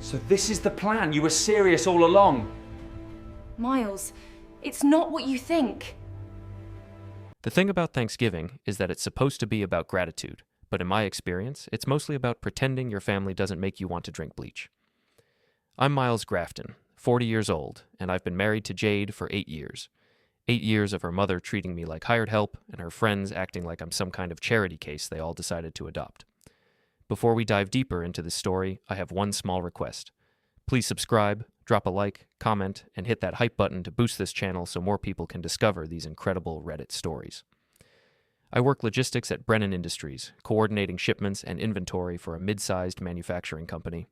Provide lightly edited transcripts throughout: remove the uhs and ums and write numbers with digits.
So this is the plan? You were serious all along? Miles, it's not what you think. The thing about Thanksgiving is that it's supposed to be about gratitude, but in my experience, it's mostly about pretending your family doesn't make you want to drink bleach. I'm Miles Grafton, 40 years old, and I've been married to Jade for 8 years. 8 years of her mother treating me like hired help, and her friends acting like I'm some kind of charity case they all decided to adopt. Before we dive deeper into this story, I have one small request. Please subscribe, drop a like, comment, and hit that hype button to boost this channel so more people can discover these incredible Reddit stories. I work logistics at Brennan Industries, coordinating shipments and inventory for a mid-sized manufacturing company.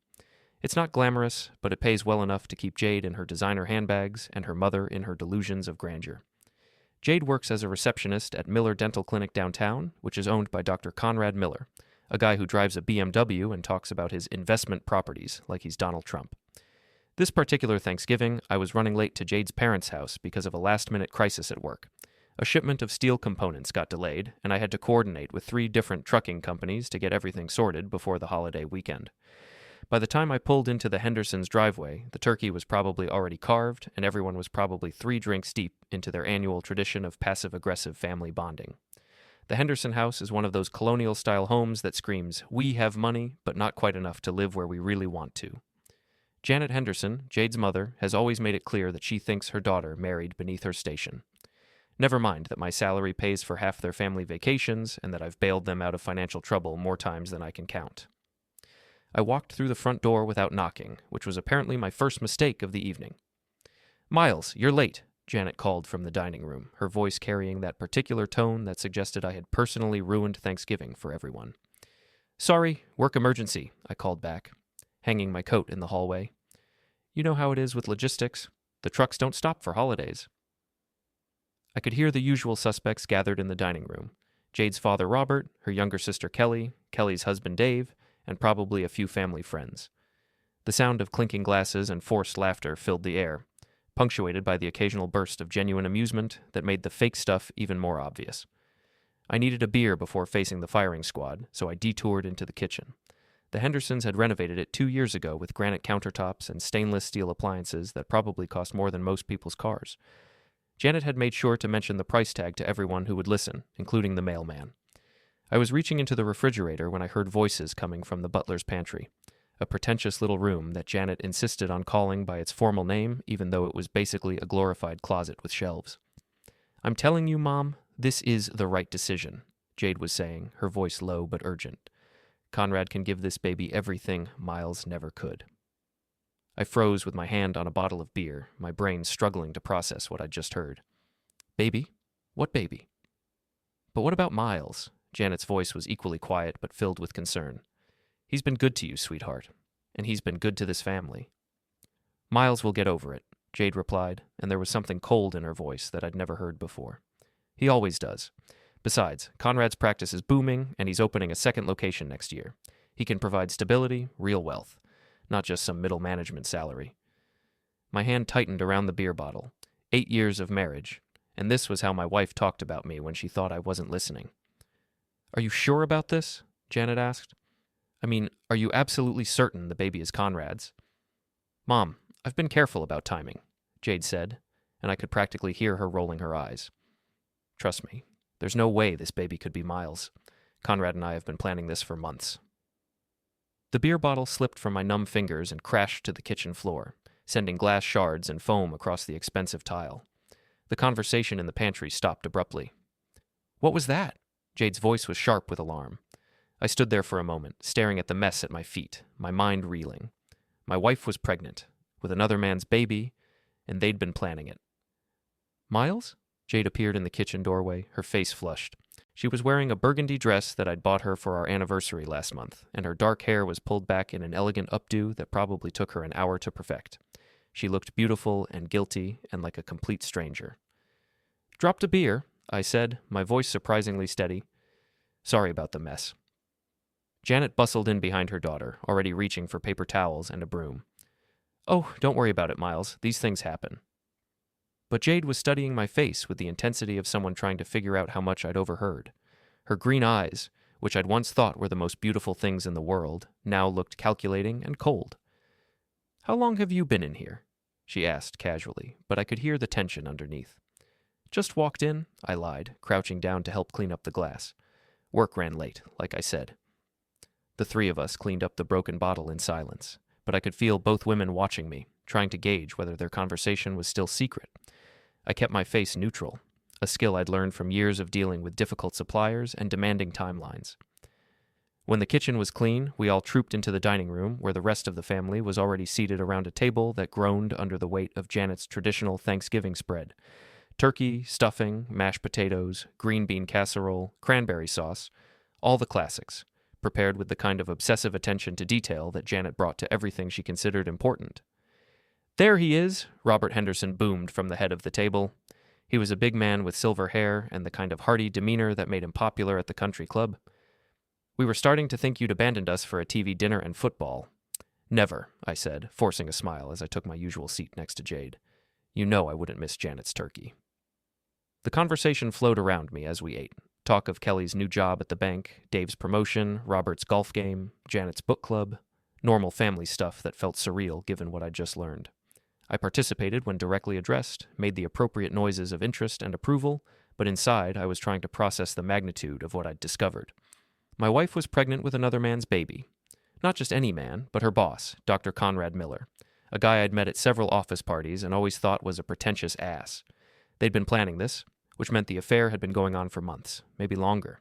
It's not glamorous, but it pays well enough to keep Jade in her designer handbags and her mother in her delusions of grandeur. Jade works as a receptionist at Miller Dental Clinic downtown, which is owned by Dr. Conrad Miller, a guy who drives a BMW and talks about his investment properties like he's Donald Trump. This particular Thanksgiving, I was running late to Jade's parents' house because of a last-minute crisis at work. A shipment of steel components got delayed, and I had to coordinate with 3 different trucking companies to get everything sorted before the holiday weekend. By the time I pulled into the Hendersons' driveway, the turkey was probably already carved, and everyone was probably 3 drinks deep into their annual tradition of passive-aggressive family bonding. The Henderson house is one of those colonial-style homes that screams, "We have money, but not quite enough to live where we really want to." Janet Henderson, Jade's mother, has always made it clear that she thinks her daughter married beneath her station. Never mind that my salary pays for half their family vacations and that I've bailed them out of financial trouble more times than I can count. I walked through the front door without knocking, which was apparently my first mistake of the evening. "Miles, you're late," Janet called from the dining room, her voice carrying that particular tone that suggested I had personally ruined Thanksgiving for everyone. "Sorry, work emergency," I called back, hanging my coat in the hallway. You know how it is with logistics. The trucks don't stop for holidays. I could hear the usual suspects gathered in the dining room. Jade's father Robert, her younger sister Kelly, Kelly's husband Dave, and probably a few family friends. The sound of clinking glasses and forced laughter filled the air, punctuated by the occasional burst of genuine amusement that made the fake stuff even more obvious. I needed a beer before facing the firing squad, so I detoured into the kitchen. The Hendersons had renovated it 2 years ago with granite countertops and stainless steel appliances that probably cost more than most people's cars. Janet had made sure to mention the price tag to everyone who would listen, including the mailman. I was reaching into the refrigerator when I heard voices coming from the butler's pantry, a pretentious little room that Janet insisted on calling by its formal name, even though it was basically a glorified closet with shelves. "I'm telling you, Mom, this is the right decision," Jade was saying, her voice low but urgent. "Conrad can give this baby everything Miles never could." I froze with my hand on a bottle of beer, my brain struggling to process what I'd just heard. "Baby? What baby?" "But what about Miles?" Janet's voice was equally quiet but filled with concern. "He's been good to you, sweetheart, and he's been good to this family." "Miles will get over it," Jade replied, and there was something cold in her voice that I'd never heard before. "He always does. Besides, Conrad's practice is booming, and he's opening a second location next year. He can provide stability, real wealth, not just some middle management salary." My hand tightened around the beer bottle. 8 years of marriage, and this was how my wife talked about me when she thought I wasn't listening. "Are you sure about this?" Janet asked. "I mean, are you absolutely certain the baby is Conrad's?" "Mom, I've been careful about timing," Jade said, and I could practically hear her rolling her eyes. "Trust me, there's no way this baby could be Miles. Conrad and I have been planning this for months." The beer bottle slipped from my numb fingers and crashed to the kitchen floor, sending glass shards and foam across the expensive tile. The conversation in the pantry stopped abruptly. "What was that?" Jade's voice was sharp with alarm. I stood there for a moment, staring at the mess at my feet, my mind reeling. My wife was pregnant, with another man's baby, and they'd been planning it. "Miles?" Jade appeared in the kitchen doorway, her face flushed. She was wearing a burgundy dress that I'd bought her for our anniversary last month, and her dark hair was pulled back in an elegant updo that probably took her an hour to perfect. She looked beautiful and guilty and like a complete stranger. "Dropped a beer," I said, my voice surprisingly steady. "Sorry about the mess." Janet bustled in behind her daughter, already reaching for paper towels and a broom. "Oh, don't worry about it, Miles. These things happen." But Jade was studying my face with the intensity of someone trying to figure out how much I'd overheard. Her green eyes, which I'd once thought were the most beautiful things in the world, now looked calculating and cold. "How long have you been in here?" she asked casually, but I could hear the tension underneath. "Just walked in," I lied, crouching down to help clean up the glass. "Work ran late, like I said." The three of us cleaned up the broken bottle in silence, but I could feel both women watching me, trying to gauge whether their conversation was still secret. I kept my face neutral, a skill I'd learned from years of dealing with difficult suppliers and demanding timelines. When the kitchen was clean, we all trooped into the dining room, where the rest of the family was already seated around a table that groaned under the weight of Janet's traditional Thanksgiving spread. Turkey, stuffing, mashed potatoes, green bean casserole, cranberry sauce, all the classics, prepared with the kind of obsessive attention to detail that Janet brought to everything she considered important. "There he is," Robert Henderson boomed from the head of the table. He was a big man with silver hair and the kind of hearty demeanor that made him popular at the country club. "We were starting to think you'd abandoned us for a TV dinner and football." "Never," I said, forcing a smile as I took my usual seat next to Jade. "You know I wouldn't miss Janet's turkey." The conversation flowed around me as we ate. Talk of Kelly's new job at the bank, Dave's promotion, Robert's golf game, Janet's book club. Normal family stuff that felt surreal given what I'd just learned. I participated when directly addressed, made the appropriate noises of interest and approval, but inside I was trying to process the magnitude of what I'd discovered. My wife was pregnant with another man's baby. Not just any man, but her boss, Dr. Conrad Miller, a guy I'd met at several office parties and always thought was a pretentious ass. They'd been planning this, which meant the affair had been going on for months, maybe longer.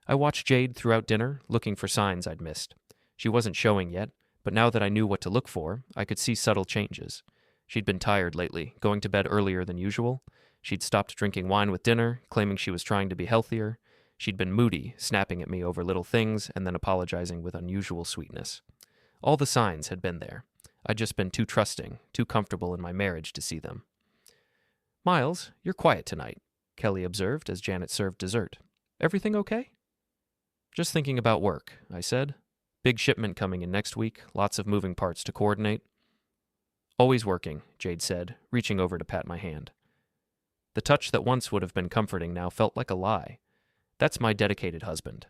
I watched Jade throughout dinner, looking for signs I'd missed. She wasn't showing yet, but now that I knew what to look for, I could see subtle changes. She'd been tired lately, going to bed earlier than usual. She'd stopped drinking wine with dinner, claiming she was trying to be healthier. She'd been moody, snapping at me over little things and then apologizing with unusual sweetness. All the signs had been there. I'd just been too trusting, too comfortable in my marriage to see them. "Miles, you're quiet tonight," Kelly observed as Janet served dessert. "Everything okay?" "Just thinking about work," I said. "Big shipment coming in next week, lots of moving parts to coordinate." "Always working," Jade said, reaching over to pat my hand. The touch that once would have been comforting now felt like a lie. That's my dedicated husband.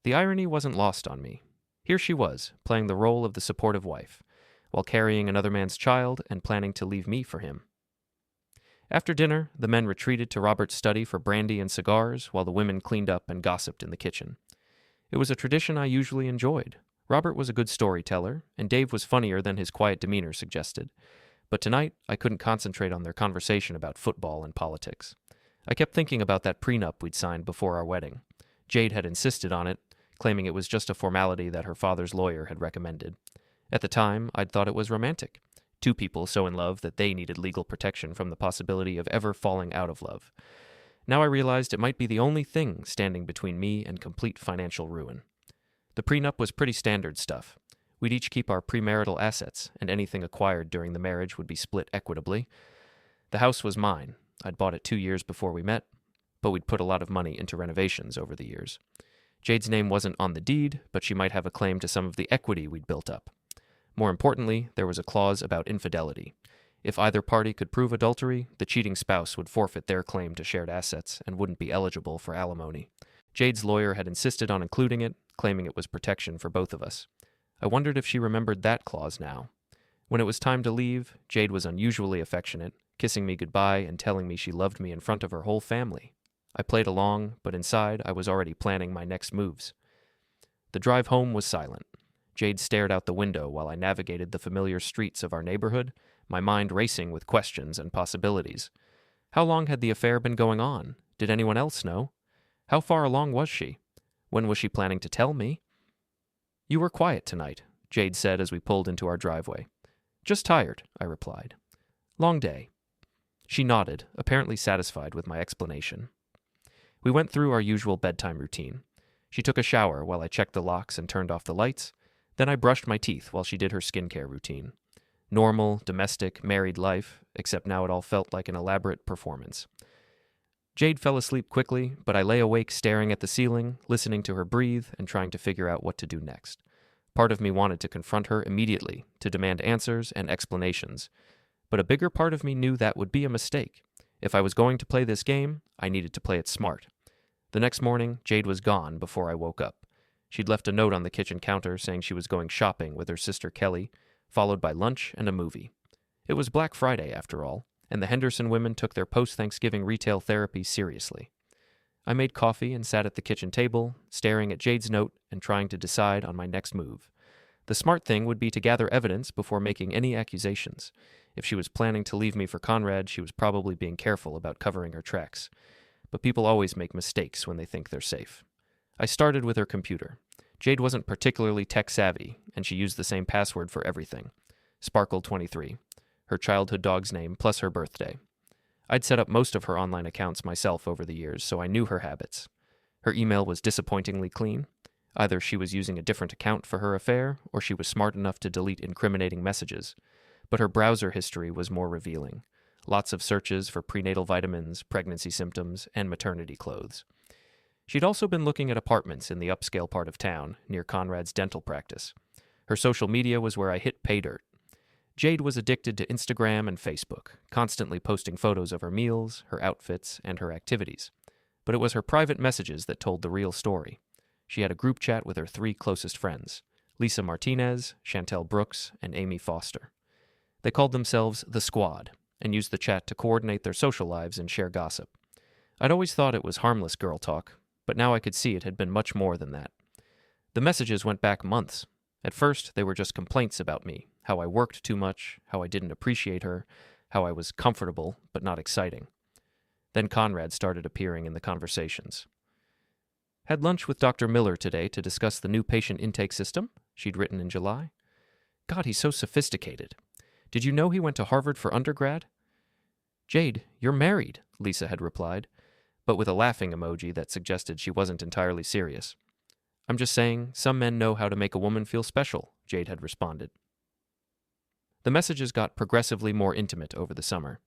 The irony wasn't lost on me. Here she was, playing the role of the supportive wife, while carrying another man's child and planning to leave me for him. After dinner, the men retreated to Robert's study for brandy and cigars, while the women cleaned up and gossiped in the kitchen. It was a tradition I usually enjoyed. Robert was a good storyteller, and Dave was funnier than his quiet demeanor suggested. But tonight, I couldn't concentrate on their conversation about football and politics. I kept thinking about that prenup we'd signed before our wedding. Jade had insisted on it, claiming it was just a formality that her father's lawyer had recommended. At the time, I'd thought it was romantic. Two people so in love that they needed legal protection from the possibility of ever falling out of love. Now I realized it might be the only thing standing between me and complete financial ruin. The prenup was pretty standard stuff. We'd each keep our premarital assets, and anything acquired during the marriage would be split equitably. The house was mine. I'd bought it 2 years before we met, but we'd put a lot of money into renovations over the years. Jade's name wasn't on the deed, but she might have a claim to some of the equity we'd built up. More importantly, there was a clause about infidelity. If either party could prove adultery, the cheating spouse would forfeit their claim to shared assets and wouldn't be eligible for alimony. Jade's lawyer had insisted on including it, claiming it was protection for both of us. I wondered if she remembered that clause now. When it was time to leave, Jade was unusually affectionate, kissing me goodbye and telling me she loved me in front of her whole family. I played along, but inside I was already planning my next moves. The drive home was silent. Jade stared out the window while I navigated the familiar streets of our neighborhood, my mind racing with questions and possibilities. How long had the affair been going on? Did anyone else know? How far along was she? When was she planning to tell me? "You were quiet tonight," Jade said as we pulled into our driveway. "Just tired," I replied. "Long day." She nodded, apparently satisfied with my explanation. We went through our usual bedtime routine. She took a shower while I checked the locks and turned off the lights. Then I brushed my teeth while she did her skincare routine. Normal, domestic, married life, except now it all felt like an elaborate performance. Jade fell asleep quickly, but I lay awake staring at the ceiling, listening to her breathe and trying to figure out what to do next. Part of me wanted to confront her immediately, to demand answers and explanations. But a bigger part of me knew that would be a mistake. If I was going to play this game, I needed to play it smart. The next morning, Jade was gone before I woke up. She'd left a note on the kitchen counter saying she was going shopping with her sister Kelly, followed by lunch and a movie. It was Black Friday, after all, and the Henderson women took their post-Thanksgiving retail therapy seriously. I made coffee and sat at the kitchen table, staring at Jade's note and trying to decide on my next move. The smart thing would be to gather evidence before making any accusations. If she was planning to leave me for Conrad, she was probably being careful about covering her tracks. But people always make mistakes when they think they're safe. I started with her computer. Jade wasn't particularly tech-savvy, and she used the same password for everything. Sparkle23, her childhood dog's name plus her birthday. I'd set up most of her online accounts myself over the years, so I knew her habits. Her email was disappointingly clean. Either she was using a different account for her affair, or she was smart enough to delete incriminating messages. But her browser history was more revealing. Lots of searches for prenatal vitamins, pregnancy symptoms, and maternity clothes. She'd also been looking at apartments in the upscale part of town, near Conrad's dental practice. Her social media was where I hit pay dirt. Jade was addicted to Instagram and Facebook, constantly posting photos of her meals, her outfits, and her activities. But it was her private messages that told the real story. She had a group chat with her 3 closest friends, Lisa Martinez, Chantel Brooks, and Amy Foster. They called themselves The Squad, and used the chat to coordinate their social lives and share gossip. I'd always thought it was harmless girl talk, but now I could see it had been much more than that. The messages went back months. At first, they were just complaints about me, how I worked too much, how I didn't appreciate her, how I was comfortable but not exciting. Then Conrad started appearing in the conversations. Had lunch with Dr. Miller today to discuss the new patient intake system, she'd written in July. God, he's so sophisticated. Did you know he went to Harvard for undergrad? Jade, you're married, Lisa had replied, but with a laughing emoji that suggested she wasn't entirely serious. I'm just saying, some men know how to make a woman feel special, Jade had responded. The messages got progressively more intimate over the summer.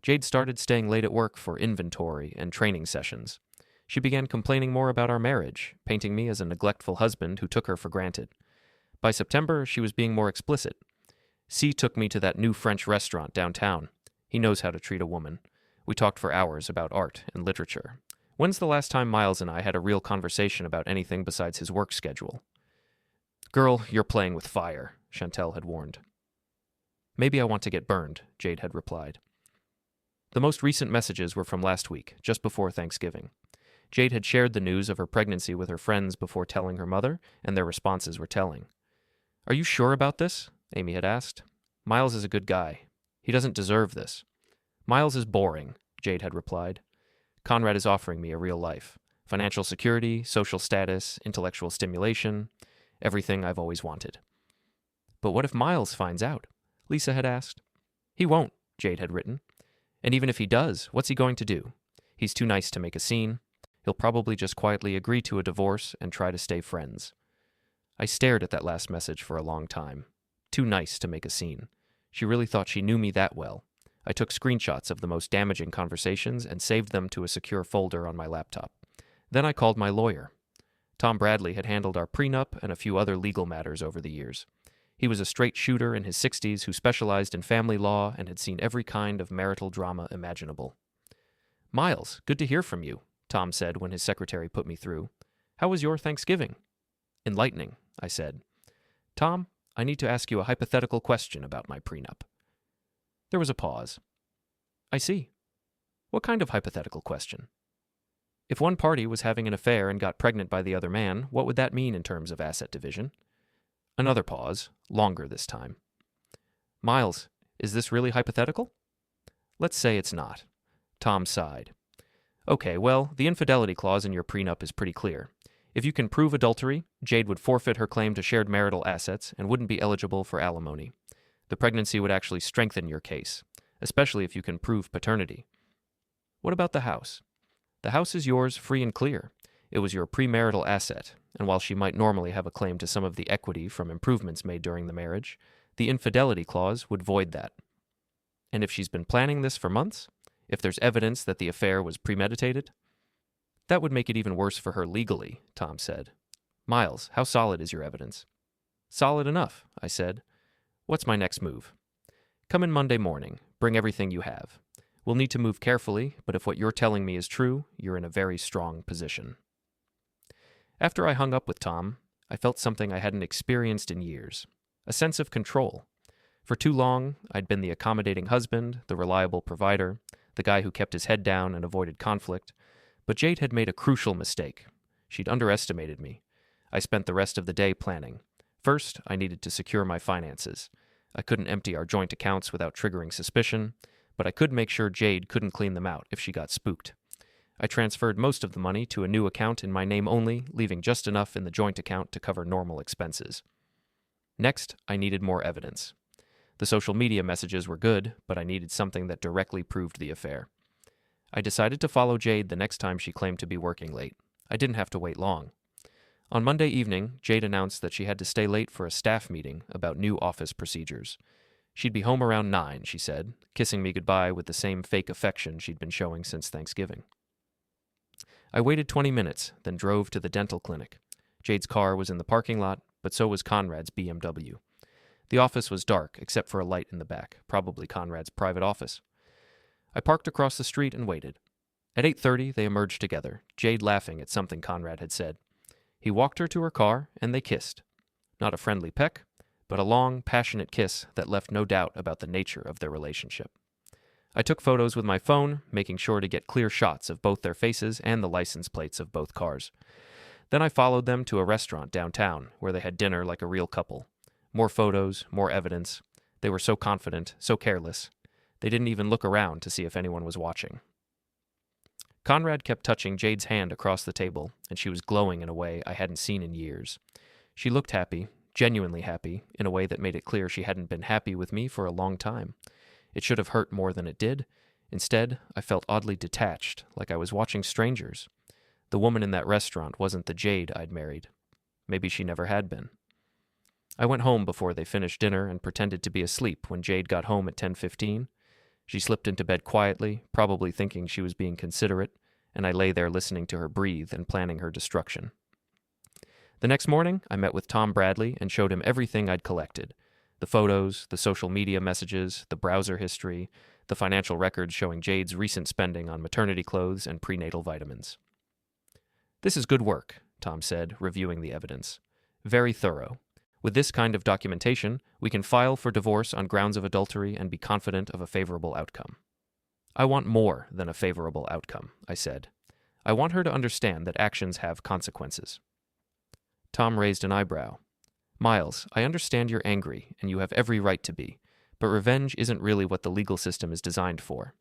Jade started staying late at work for inventory and training sessions. She began complaining more about our marriage, painting me as a neglectful husband who took her for granted. By September, she was being more explicit. C took me to that new French restaurant downtown. He knows how to treat a woman. We talked for hours about art and literature. When's the last time Miles and I had a real conversation about anything besides his work schedule? Girl, you're playing with fire, Chantel had warned. Maybe I want to get burned, Jade had replied. The most recent messages were from last week, just before Thanksgiving. Jade had shared the news of her pregnancy with her friends before telling her mother, and their responses were telling. Are you sure about this? Amy had asked. Miles is a good guy. He doesn't deserve this. Miles is boring, Jade had replied. Conrad is offering me a real life. Financial security, social status, intellectual stimulation, everything I've always wanted. But what if Miles finds out? Lisa had asked. He won't, Jade had written. And even if he does, what's he going to do? He's too nice to make a scene. He'll probably just quietly agree to a divorce and try to stay friends. I stared at that last message for a long time. Too nice to make a scene. She really thought she knew me that well. I took screenshots of the most damaging conversations and saved them to a secure folder on my laptop. Then I called my lawyer. Tom Bradley had handled our prenup and a few other legal matters over the years. He was a straight shooter in his 60s who specialized in family law and had seen every kind of marital drama imaginable. Miles, good to hear from you, Tom said when his secretary put me through. How was your Thanksgiving? Enlightening, I said. Tom, I need to ask you a hypothetical question about my prenup. There was a pause. I see. What kind of hypothetical question? If one party was having an affair and got pregnant by the other man, what would that mean in terms of asset division? Another pause, longer this time. Miles, is this really hypothetical? Let's say it's not. Tom sighed. Okay, well, the infidelity clause in your prenup is pretty clear. If you can prove adultery, Jade would forfeit her claim to shared marital assets and wouldn't be eligible for alimony. The pregnancy would actually strengthen your case, especially if you can prove paternity. What about the house? The house is yours free and clear. It was your premarital asset, and while she might normally have a claim to some of the equity from improvements made during the marriage, the infidelity clause would void that. And if she's been planning this for months, if there's evidence that the affair was premeditated, that would make it even worse for her legally, Tom said. Miles, how solid is your evidence? Solid enough, I said. What's my next move? Come in Monday morning. Bring everything you have. We'll need to move carefully, but if what you're telling me is true, you're in a very strong position. After I hung up with Tom, I felt something I hadn't experienced in years. A sense of control. For too long, I'd been the accommodating husband, the reliable provider, the guy who kept his head down and avoided conflict. But Jade had made a crucial mistake. She'd underestimated me. I spent the rest of the day planning. First, I needed to secure my finances. I couldn't empty our joint accounts without triggering suspicion, but I could make sure Jade couldn't clean them out if she got spooked. I transferred most of the money to a new account in my name only, leaving just enough in the joint account to cover normal expenses. Next, I needed more evidence. The social media messages were good, but I needed something that directly proved the affair. I decided to follow Jade the next time she claimed to be working late. I didn't have to wait long. On Monday evening, Jade announced that she had to stay late for a staff meeting about new office procedures. She'd be home around 9, she said, kissing me goodbye with the same fake affection she'd been showing since Thanksgiving. I waited 20 minutes, then drove to the dental clinic. Jade's car was in the parking lot, but so was Conrad's BMW. The office was dark, except for a light in the back, probably Conrad's private office. I parked across the street and waited. At 8:30, they emerged together, Jade laughing at something Conrad had said. He walked her to her car, and they kissed. Not a friendly peck, but a long, passionate kiss that left no doubt about the nature of their relationship. I took photos with my phone, making sure to get clear shots of both their faces and the license plates of both cars. Then I followed them to a restaurant downtown, where they had dinner like a real couple. More photos, more evidence. They were so confident, so careless. They didn't even look around to see if anyone was watching. Conrad kept touching Jade's hand across the table, and she was glowing in a way I hadn't seen in years. She looked happy, genuinely happy, in a way that made it clear she hadn't been happy with me for a long time. It should have hurt more than it did. Instead, I felt oddly detached, like I was watching strangers. The woman in that restaurant wasn't the Jade I'd married. Maybe she never had been. I went home before they finished dinner and pretended to be asleep when Jade got home at 10:15. She slipped into bed quietly, probably thinking she was being considerate, and I lay there listening to her breathe and planning her destruction. The next morning, I met with Tom Bradley and showed him everything I'd collected. The photos, the social media messages, the browser history, the financial records showing Jade's recent spending on maternity clothes and prenatal vitamins. "This is good work," Tom said, reviewing the evidence. "Very thorough. With this kind of documentation, we can file for divorce on grounds of adultery and be confident of a favorable outcome." "I want more than a favorable outcome," I said. "I want her to understand that actions have consequences." Tom raised an eyebrow. "Miles, I understand you're angry, and you have every right to be, but revenge isn't really what the legal system is designed for."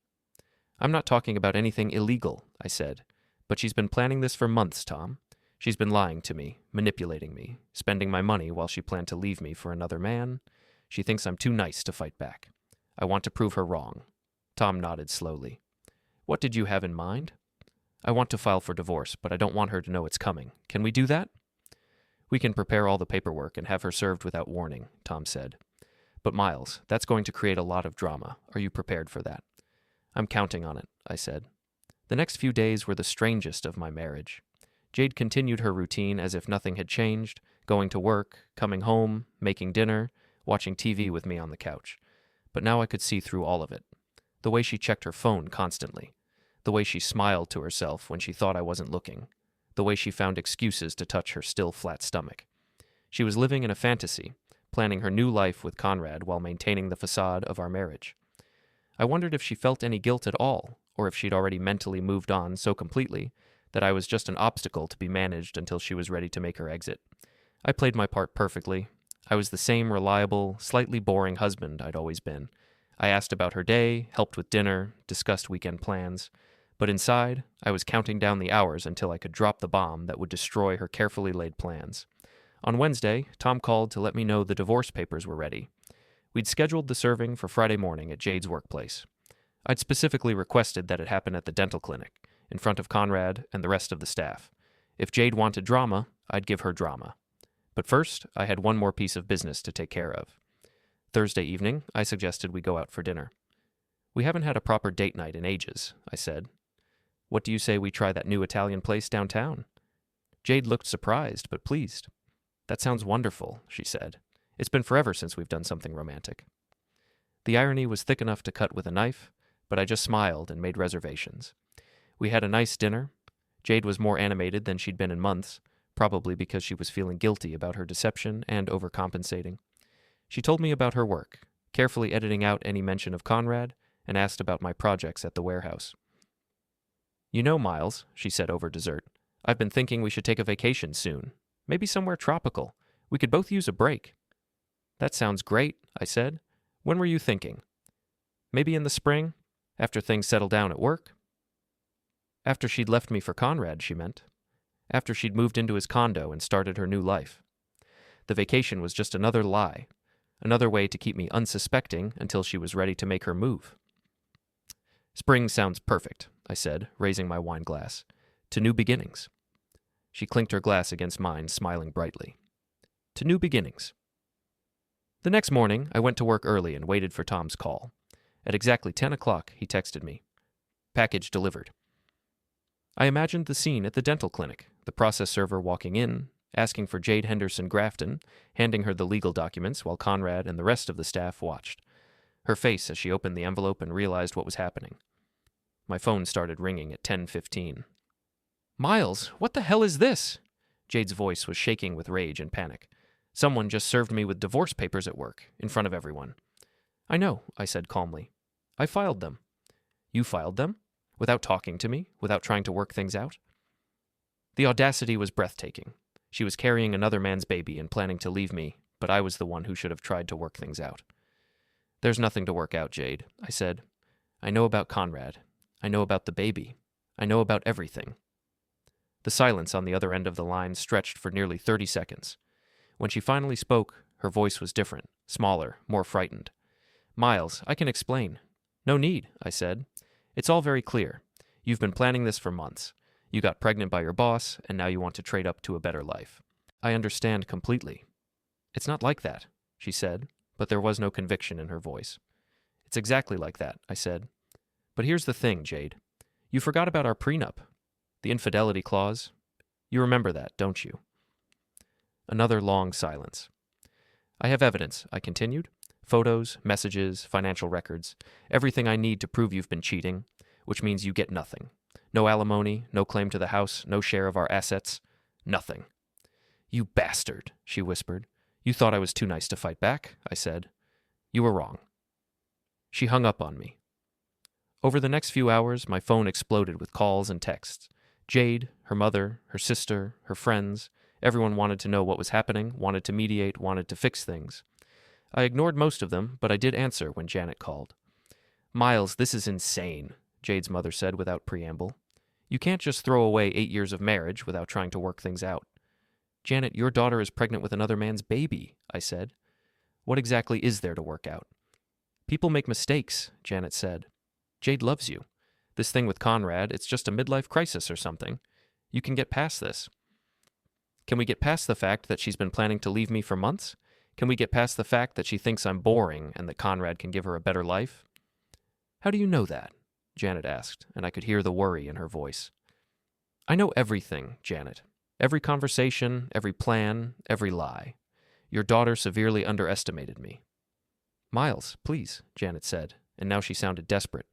"I'm not talking about anything illegal," I said, "but she's been planning this for months, Tom. She's been lying to me, manipulating me, spending my money while she planned to leave me for another man. She thinks I'm too nice to fight back. I want to prove her wrong." Tom nodded slowly. "What did you have in mind?" "I want to file for divorce, but I don't want her to know it's coming. Can we do that?" "We can prepare all the paperwork and have her served without warning," Tom said. "But Miles, that's going to create a lot of drama. Are you prepared for that?" "I'm counting on it," I said. The next few days were the strangest of my marriage. Jade continued her routine as if nothing had changed, going to work, coming home, making dinner, watching TV with me on the couch. But now I could see through all of it. The way she checked her phone constantly. The way she smiled to herself when she thought I wasn't looking. The way she found excuses to touch her still flat stomach. She was living in a fantasy, planning her new life with Conrad while maintaining the facade of our marriage. I wondered if she felt any guilt at all, or if she'd already mentally moved on so completely that I was just an obstacle to be managed until she was ready to make her exit. I played my part perfectly. I was the same reliable, slightly boring husband I'd always been. I asked about her day, helped with dinner, discussed weekend plans. But inside, I was counting down the hours until I could drop the bomb that would destroy her carefully laid plans. On Wednesday, Tom called to let me know the divorce papers were ready. We'd scheduled the serving for Friday morning at Jade's workplace. I'd specifically requested that it happen at the dental clinic, in front of Conrad and the rest of the staff. If Jade wanted drama, I'd give her drama. But first, I had one more piece of business to take care of. Thursday evening, I suggested we go out for dinner. "We haven't had a proper date night in ages," I said. "What do you say we try that new Italian place downtown?" Jade looked surprised, but pleased. "That sounds wonderful," she said. "It's been forever since we've done something romantic." The irony was thick enough to cut with a knife, but I just smiled and made reservations. We had a nice dinner. Jade was more animated than she'd been in months, probably because she was feeling guilty about her deception and overcompensating. She told me about her work, carefully editing out any mention of Conrad, and asked about my projects at the warehouse. "You know, Miles," she said over dessert, "I've been thinking we should take a vacation soon. Maybe somewhere tropical. We could both use a break." "That sounds great," I said. "When were you thinking?" "Maybe in the spring, after things settle down at work." After she'd left me for Conrad, she meant. After she'd moved into his condo and started her new life. The vacation was just another lie, another way to keep me unsuspecting until she was ready to make her move. "Spring sounds perfect," I said, raising my wine glass. "To new beginnings." She clinked her glass against mine, smiling brightly. "To new beginnings." The next morning, I went to work early and waited for Tom's call. At exactly 10 o'clock, he texted me. "Package delivered." I imagined the scene at the dental clinic, the process server walking in, asking for Jade Henderson Grafton, handing her the legal documents while Conrad and the rest of the staff watched. Her face as she opened the envelope and realized what was happening. My phone started ringing at 10:15. "Miles, what the hell is this?" Jade's voice was shaking with rage and panic. "Someone just served me with divorce papers at work, in front of everyone." "I know," I said calmly. "I filed them." "You filed them? Without talking to me? Without trying to work things out?" The audacity was breathtaking. She was carrying another man's baby and planning to leave me, but I was the one who should have tried to work things out. "There's nothing to work out, Jade," I said. "I know about Conrad. I know about the baby. I know about everything." The silence on the other end of the line stretched for nearly 30 seconds. When she finally spoke, her voice was different, smaller, more frightened. "Miles, I can explain." "No need," I said. "It's all very clear. You've been planning this for months. You got pregnant by your boss, and now you want to trade up to a better life. I understand completely." "It's not like that," she said, but there was no conviction in her voice. "It's exactly like that," I said. "But here's the thing, Jade. You forgot about our prenup. The infidelity clause. You remember that, don't you?" Another long silence. "I have evidence," I continued. "Photos, messages, financial records. Everything I need to prove you've been cheating, which means you get nothing. No alimony, no claim to the house, no share of our assets. Nothing." "You bastard," she whispered. "You thought I was too nice to fight back," I said. "You were wrong." She hung up on me. Over the next few hours, my phone exploded with calls and texts. Jade, her mother, her sister, her friends, everyone wanted to know what was happening, wanted to mediate, wanted to fix things. I ignored most of them, but I did answer when Janet called. "Miles, this is insane," Jade's mother said without preamble. "You can't just throw away 8 years of marriage without trying to work things out." "Janet, your daughter is pregnant with another man's baby," I said. "What exactly is there to work out?" "People make mistakes," Janet said. "Jade loves you. This thing with Conrad, it's just a midlife crisis or something. You can get past this." "Can we get past the fact that she's been planning to leave me for months? Can we get past the fact that she thinks I'm boring and that Conrad can give her a better life?" "How do you know that?" Janet asked, and I could hear the worry in her voice. "I know everything, Janet. Every conversation, every plan, every lie. Your daughter severely underestimated me." "Miles, please," Janet said, and now she sounded desperate.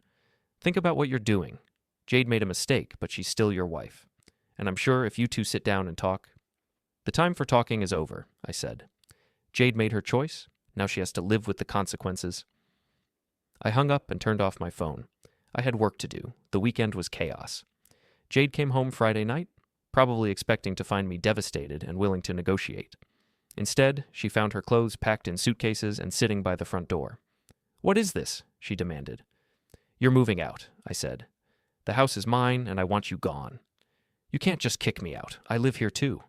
"Think about what you're doing. Jade made a mistake, but she's still your wife. And I'm sure if you two sit down and talk—" "The time for talking is over," I said. "Jade made her choice. Now she has to live with the consequences." I hung up and turned off my phone. I had work to do. The weekend was chaos. Jade came home Friday night, probably expecting to find me devastated and willing to negotiate. Instead, she found her clothes packed in suitcases and sitting by the front door. "What is this?" she demanded. "You're moving out," I said. "The house is mine, and I want you gone." "You can't just kick me out. I live here too."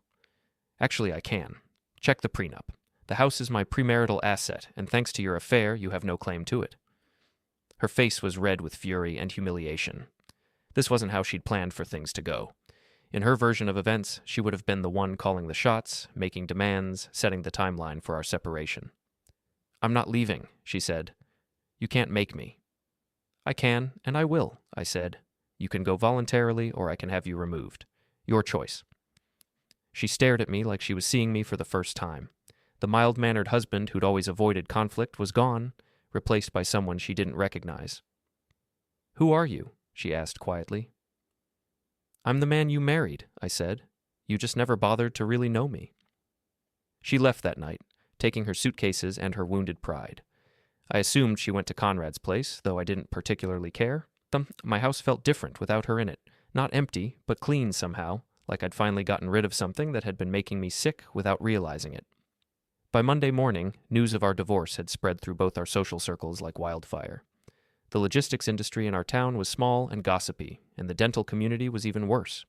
"Actually, I can. Check the prenup. The house is my premarital asset, and thanks to your affair, you have no claim to it." Her face was red with fury and humiliation. This wasn't how she'd planned for things to go. In her version of events, she would have been the one calling the shots, making demands, setting the timeline for our separation. "I'm not leaving," she said. "You can't make me." "I can, and I will," I said. "You can go voluntarily, or I can have you removed. Your choice." She stared at me like she was seeing me for the first time. The mild-mannered husband who'd always avoided conflict was gone, replaced by someone she didn't recognize. "Who are you?" she asked quietly. "I'm the man you married," I said. "You just never bothered to really know me." She left that night, taking her suitcases and her wounded pride. I assumed she went to Conrad's place, though I didn't particularly care. My house felt different without her in it. Not empty, but clean somehow, like I'd finally gotten rid of something that had been making me sick without realizing it. By Monday morning, news of our divorce had spread through both our social circles like wildfire. The logistics industry in our town was small and gossipy, and the dental community was even worse.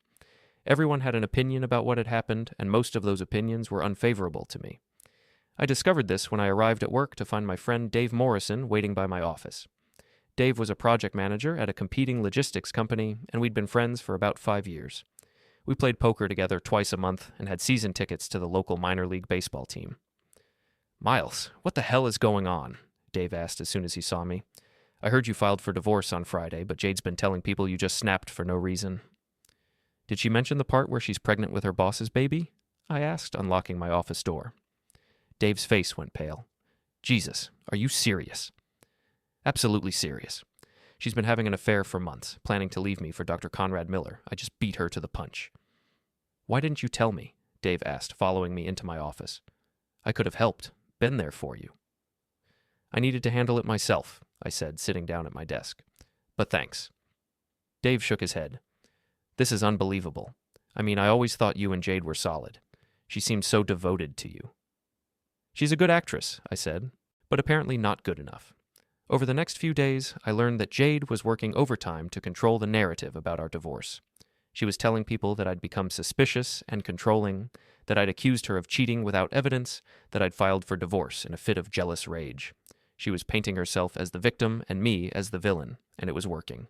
Everyone had an opinion about what had happened, and most of those opinions were unfavorable to me. I discovered this when I arrived at work to find my friend Dave Morrison waiting by my office. Dave was a project manager at a competing logistics company, and we'd been friends for about 5 years. We played poker together twice a month and had season tickets to the local minor league baseball team. "Miles, what the hell is going on?" Dave asked as soon as he saw me. "I heard you filed for divorce on Friday, but Jade's been telling people you just snapped for no reason." "Did she mention the part where she's pregnant with her boss's baby?" I asked, unlocking my office door. Dave's face went pale. "Jesus, are you serious?" "Absolutely serious. She's been having an affair for months, planning to leave me for Dr. Conrad Miller. I just beat her to the punch." "Why didn't you tell me?" Dave asked, following me into my office. "I could have helped, been there for you." "I needed to handle it myself," I said, sitting down at my desk. "But thanks." Dave shook his head. "This is unbelievable. I mean, I always thought you and Jade were solid. She seemed so devoted to you." "She's a good actress," I said, "but apparently not good enough." Over the next few days, I learned that Jade was working overtime to control the narrative about our divorce. She was telling people that I'd become suspicious and controlling, that I'd accused her of cheating without evidence, that I'd filed for divorce in a fit of jealous rage. She was painting herself as the victim and me as the villain, and it was working.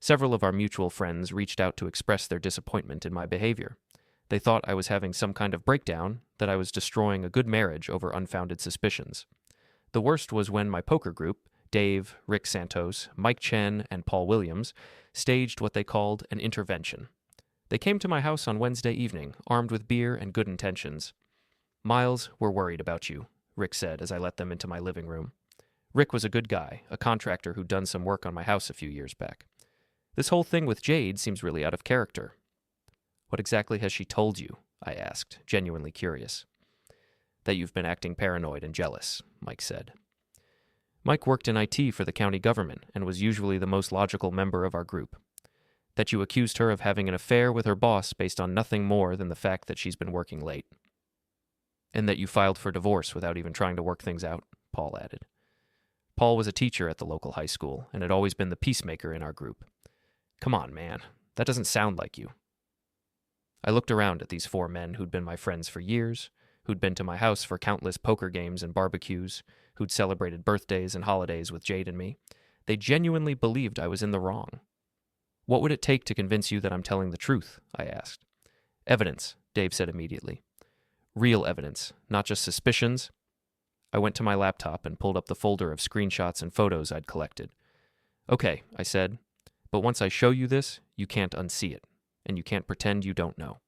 Several of our mutual friends reached out to express their disappointment in my behavior. They thought I was having some kind of breakdown, that I was destroying a good marriage over unfounded suspicions. The worst was when my poker group, Dave, Rick Santos, Mike Chen, and Paul Williams, staged what they called an intervention. They came to my house on Wednesday evening, armed with beer and good intentions. "Miles, we're worried about you," Rick said as I let them into my living room. Rick was a good guy, a contractor who'd done some work on my house a few years back. "This whole thing with Jade seems really out of character." "What exactly has she told you?" I asked, genuinely curious. "That you've been acting paranoid and jealous," Mike said. Mike worked in IT for the county government and was usually the most logical member of our group. "That you accused her of having an affair with her boss based on nothing more than the fact that she's been working late." "And that you filed for divorce without even trying to work things out," Paul added. Paul was a teacher at the local high school and had always been the peacemaker in our group. "Come on, man. That doesn't sound like you." I looked around at these 4 men who'd been my friends for years, who'd been to my house for countless poker games and barbecues, who'd celebrated birthdays and holidays with Jade and me. They genuinely believed I was in the wrong. "What would it take to convince you that I'm telling the truth?" I asked. "Evidence," Dave said immediately. "Real evidence, not just suspicions." I went to my laptop and pulled up the folder of screenshots and photos I'd collected. "Okay," I said, "but once I show you this, you can't unsee it, and you can't pretend you don't know."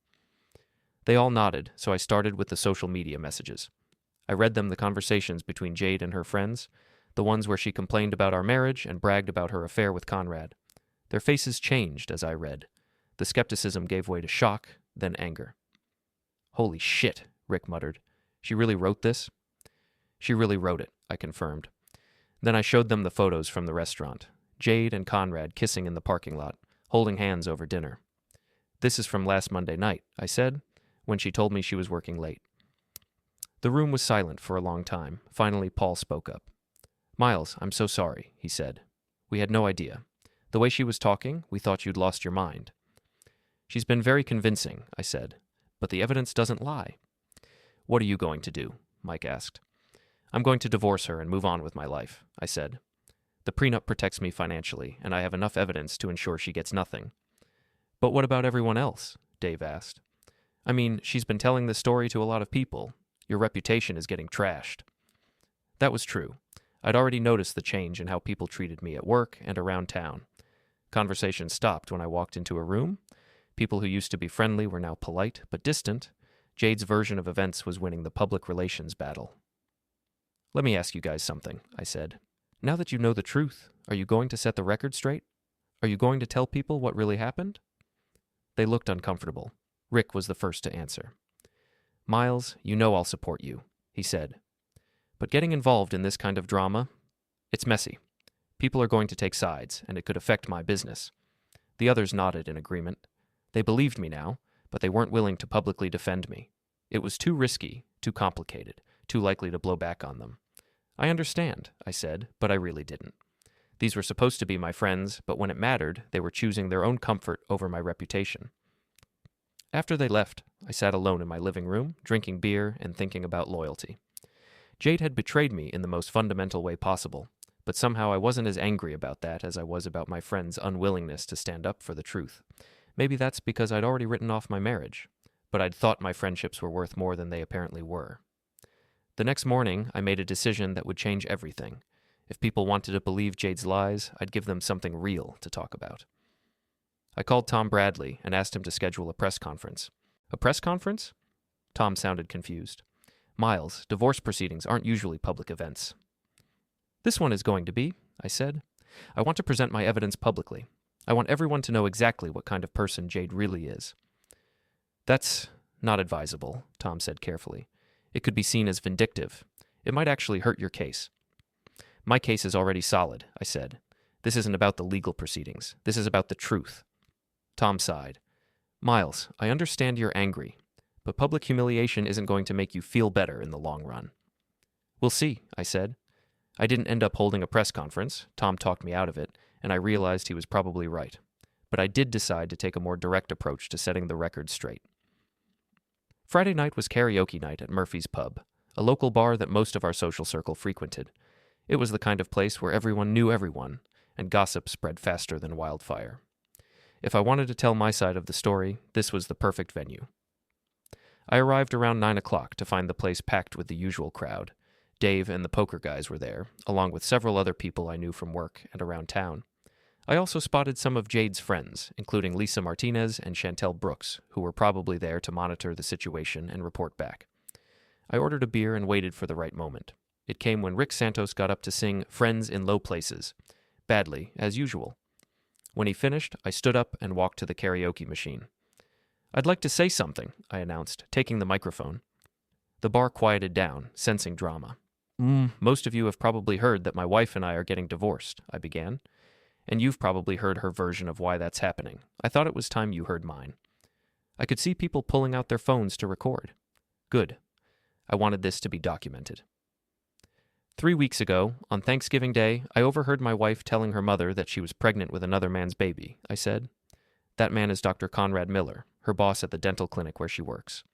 They all nodded, so I started with the social media messages. I read them the conversations between Jade and her friends, the ones where she complained about our marriage and bragged about her affair with Conrad. Their faces changed as I read. The skepticism gave way to shock, then anger. "Holy shit," Rick muttered. "She really wrote this?" "She really wrote it," I confirmed. Then I showed them the photos from the restaurant. Jade and Conrad kissing in the parking lot, holding hands over dinner. "This is from last Monday night," I said, when she told me she was working late. The room was silent for a long time. Finally, Paul spoke up. "Miles, I'm so sorry," he said. "We had no idea. The way she was talking, we thought you'd lost your mind." "She's been very convincing," I said, "but the evidence doesn't lie." "What are you going to do?" Mike asked. "I'm going to divorce her and move on with my life," I said. "The prenup protects me financially, and I have enough evidence to ensure she gets nothing." "But what about everyone else?" Dave asked. "I mean, she's been telling this story to a lot of people. Your reputation is getting trashed." That was true. I'd already noticed the change in how people treated me at work and around town. Conversations stopped when I walked into a room. People who used to be friendly were now polite but distant. Jade's version of events was winning the public relations battle. "Let me ask you guys something," I said. "Now that you know the truth, are you going to set the record straight? Are you going to tell people what really happened?" They looked uncomfortable. Rick was the first to answer. "Miles, you know I'll support you," he said. "But getting involved in this kind of drama, It's messy. People are going to take sides, and it could affect my business. The others nodded in agreement. They believed me now, but they weren't willing to publicly defend me. It was too risky, too complicated, too likely to blow back on them. I understand, I said, but I really didn't. These were supposed to be my friends, but when it mattered, they were choosing their own comfort over my reputation. After they left, I sat alone in my living room, drinking beer and thinking about loyalty. Jade had betrayed me in the most fundamental way possible, but somehow I wasn't as angry about that as I was about my friend's unwillingness to stand up for the truth. Maybe that's because I'd already written off my marriage, but I'd thought my friendships were worth more than they apparently were. The next morning, I made a decision that would change everything. If people wanted to believe Jade's lies, I'd give them something real to talk about. I called Tom Bradley and asked him to schedule a press conference. A press conference? Tom sounded confused. Miles, divorce proceedings aren't usually public events. This one is going to be, I said. I want to present my evidence publicly. I want everyone to know exactly what kind of person Jade really is. That's not advisable, Tom said carefully. It could be seen as vindictive. It might actually hurt your case. My case is already solid, I said. This isn't about the legal proceedings. This is about the truth. Tom sighed. Miles, I understand you're angry, but public humiliation isn't going to make you feel better in the long run. We'll see, I said. I didn't end up holding a press conference. Tom talked me out of it, and I realized he was probably right. But I did decide to take a more direct approach to setting the record straight. Friday night was karaoke night at Murphy's Pub, a local bar that most of our social circle frequented. It was the kind of place where everyone knew everyone, and gossip spread faster than wildfire. If I wanted to tell my side of the story, this was the perfect venue. I arrived around 9 o'clock to find the place packed with the usual crowd. Dave and the poker guys were there, along with several other people I knew from work and around town. I also spotted some of Jade's friends, including Lisa Martinez and Chantel Brooks, who were probably there to monitor the situation and report back. I ordered a beer and waited for the right moment. It came when Rick Santos got up to sing Friends in Low Places, badly, as usual. When he finished, I stood up and walked to the karaoke machine. I'd like to say something, I announced, taking the microphone. The bar quieted down, sensing drama. Most of you have probably heard that my wife and I are getting divorced, I began. And you've probably heard her version of why that's happening. I thought it was time you heard mine. I could see people pulling out their phones to record. Good. I wanted this to be documented. 3 weeks ago, on Thanksgiving Day, I overheard my wife telling her mother that she was pregnant with another man's baby, I said. That man is Dr. Conrad Miller, her boss at the dental clinic where she works.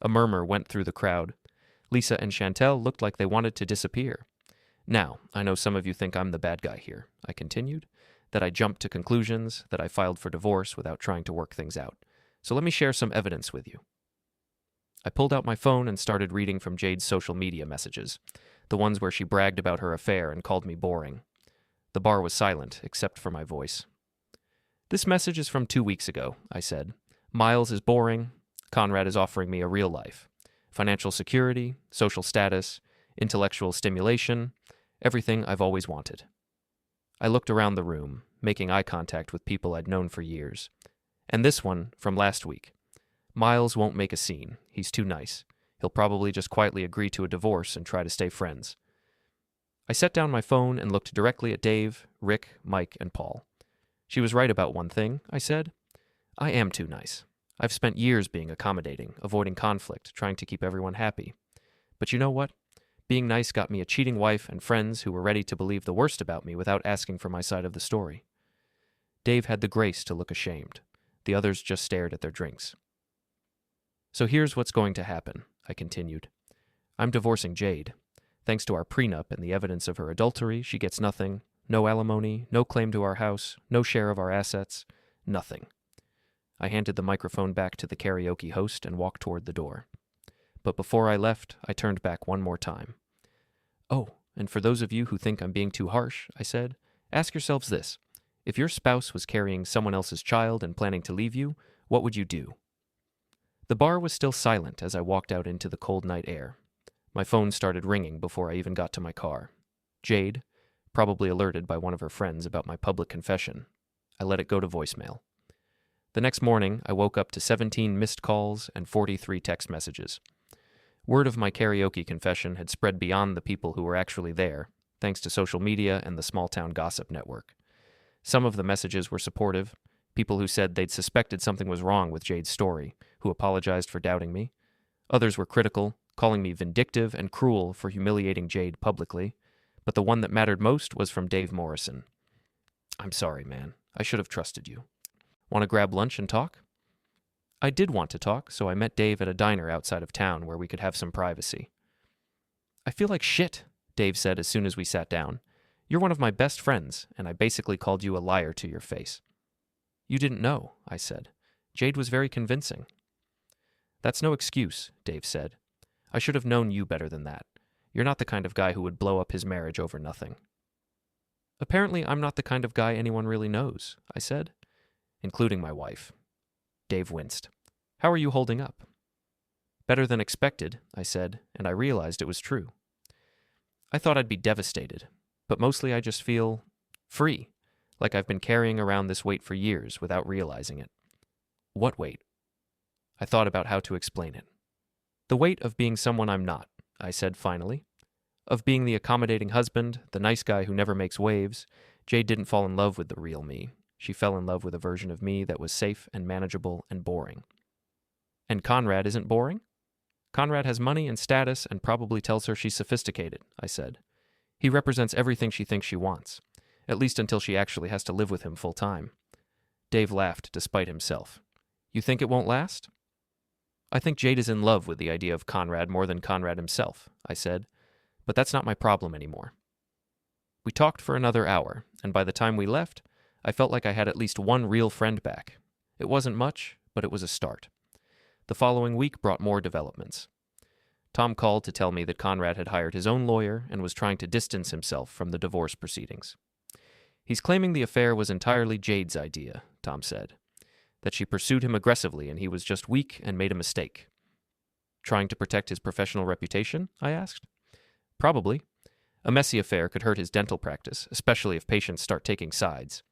A murmur went through the crowd. Lisa and Chantel looked like they wanted to disappear. Now, I know some of you think I'm the bad guy here, I continued, that I jumped to conclusions, that I filed for divorce without trying to work things out. So let me share some evidence with you. I pulled out my phone and started reading from Jade's social media messages, the ones where she bragged about her affair and called me boring. The bar was silent, except for my voice. This message is from 2 weeks ago, I said. Miles is boring. Conrad is offering me a real life. Financial security, social status, intellectual stimulation, everything I've always wanted. I looked around the room, making eye contact with people I'd known for years. And this one, from last week. Miles won't make a scene. He's too nice. He'll probably just quietly agree to a divorce and try to stay friends. I set down my phone and looked directly at Dave, Rick, Mike, and Paul. She was right about one thing, I said. I am too nice. I've spent years being accommodating, avoiding conflict, trying to keep everyone happy. But you know what? Being nice got me a cheating wife and friends who were ready to believe the worst about me without asking for my side of the story. Dave had the grace to look ashamed. The others just stared at their drinks. So here's what's going to happen, I continued. I'm divorcing Jade. Thanks to our prenup and the evidence of her adultery, she gets nothing. No alimony, no claim to our house, no share of our assets, nothing. I handed the microphone back to the karaoke host and walked toward the door. But before I left, I turned back one more time. Oh, and for those of you who think I'm being too harsh, I said, ask yourselves this. If your spouse was carrying someone else's child and planning to leave you, what would you do? The bar was still silent as I walked out into the cold night air. My phone started ringing before I even got to my car. Jade, probably alerted by one of her friends about my public confession. I let it go to voicemail. The next morning, I woke up to 17 missed calls and 43 text messages. Word of my karaoke confession had spread beyond the people who were actually there, thanks to social media and the small town gossip network. Some of the messages were supportive, people who said they'd suspected something was wrong with Jade's story, who apologized for doubting me. Others were critical, calling me vindictive and cruel for humiliating Jade publicly, but the one that mattered most was from Dave Morrison. "I'm sorry, man. I should have trusted you. Want to grab lunch and talk?" I did want to talk, so I met Dave at a diner outside of town where we could have some privacy. "I feel like shit," Dave said as soon as we sat down. "You're one of my best friends, and I basically called you a liar to your face." "You didn't know," I said. "Jade was very convincing." "That's no excuse," Dave said. "I should have known you better than that. You're not the kind of guy who would blow up his marriage over nothing." "Apparently, I'm not the kind of guy anyone really knows," I said, "including my wife." Dave winced. "How are you holding up?" "Better than expected," I said, and I realized it was true. I thought I'd be devastated, but mostly I just feel free, like I've been carrying around this weight for years without realizing it. "What weight?" I thought about how to explain it. "The weight of being someone I'm not," I said finally. "Of being the accommodating husband, the nice guy who never makes waves. Jade didn't fall in love with the real me. She fell in love with a version of me that was safe and manageable and boring." "And Conrad isn't boring?" "Conrad has money and status and probably tells her she's sophisticated," I said. "He represents everything she thinks she wants, at least until she actually has to live with him full time." Dave laughed despite himself. "You think it won't last?" "I think Jade is in love with the idea of Conrad more than Conrad himself," I said, "but that's not my problem anymore." We talked for another hour, and by the time we left, I felt like I had at least one real friend back. It wasn't much, but it was a start. The following week brought more developments. Tom called to tell me that Conrad had hired his own lawyer and was trying to distance himself from the divorce proceedings. "He's claiming the affair was entirely Jade's idea," Tom said, "that she pursued him aggressively and he was just weak and made a mistake." "Trying to protect his professional reputation?" I asked. "Probably. A messy affair could hurt his dental practice, especially if patients start taking sides."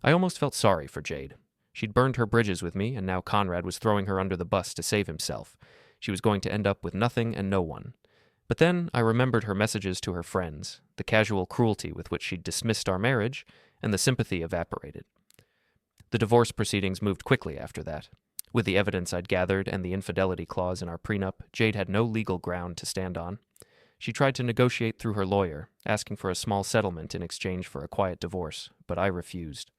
I almost felt sorry for Jade. She'd burned her bridges with me, and now Conrad was throwing her under the bus to save himself. She was going to end up with nothing and no one. But then I remembered her messages to her friends, the casual cruelty with which she'd dismissed our marriage, and the sympathy evaporated. The divorce proceedings moved quickly after that. With the evidence I'd gathered and the infidelity clause in our prenup, Jade had no legal ground to stand on. She tried to negotiate through her lawyer, asking for a small settlement in exchange for a quiet divorce, but I refused.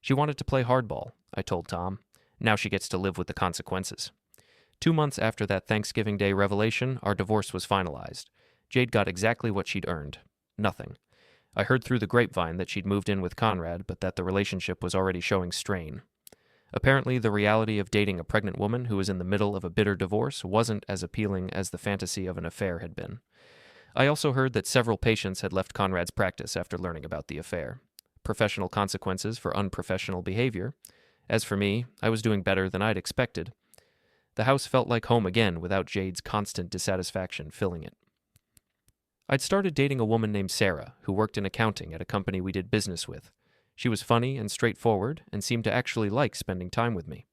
She wanted to play hardball, I told Tom. Now she gets to live with the consequences. 2 months after that Thanksgiving Day revelation, our divorce was finalized. Jade got exactly what she'd earned. Nothing. I heard through the grapevine that she'd moved in with Conrad, but that the relationship was already showing strain. Apparently, the reality of dating a pregnant woman who was in the middle of a bitter divorce wasn't as appealing as the fantasy of an affair had been. I also heard that several patients had left Conrad's practice after learning about the affair. Professional consequences for unprofessional behavior. As for me, I was doing better than I'd expected. The house felt like home again without Jade's constant dissatisfaction filling it. I'd started dating a woman named Sarah, who worked in accounting at a company we did business with. She was funny and straightforward and seemed to actually like spending time with me.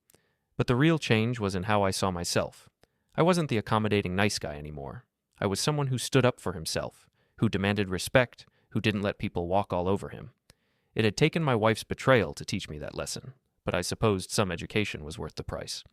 But the real change was in how I saw myself. I wasn't the accommodating nice guy anymore. I was someone who stood up for himself, who demanded respect, who didn't let people walk all over him. It had taken my wife's betrayal to teach me that lesson, but I supposed some education was worth the price.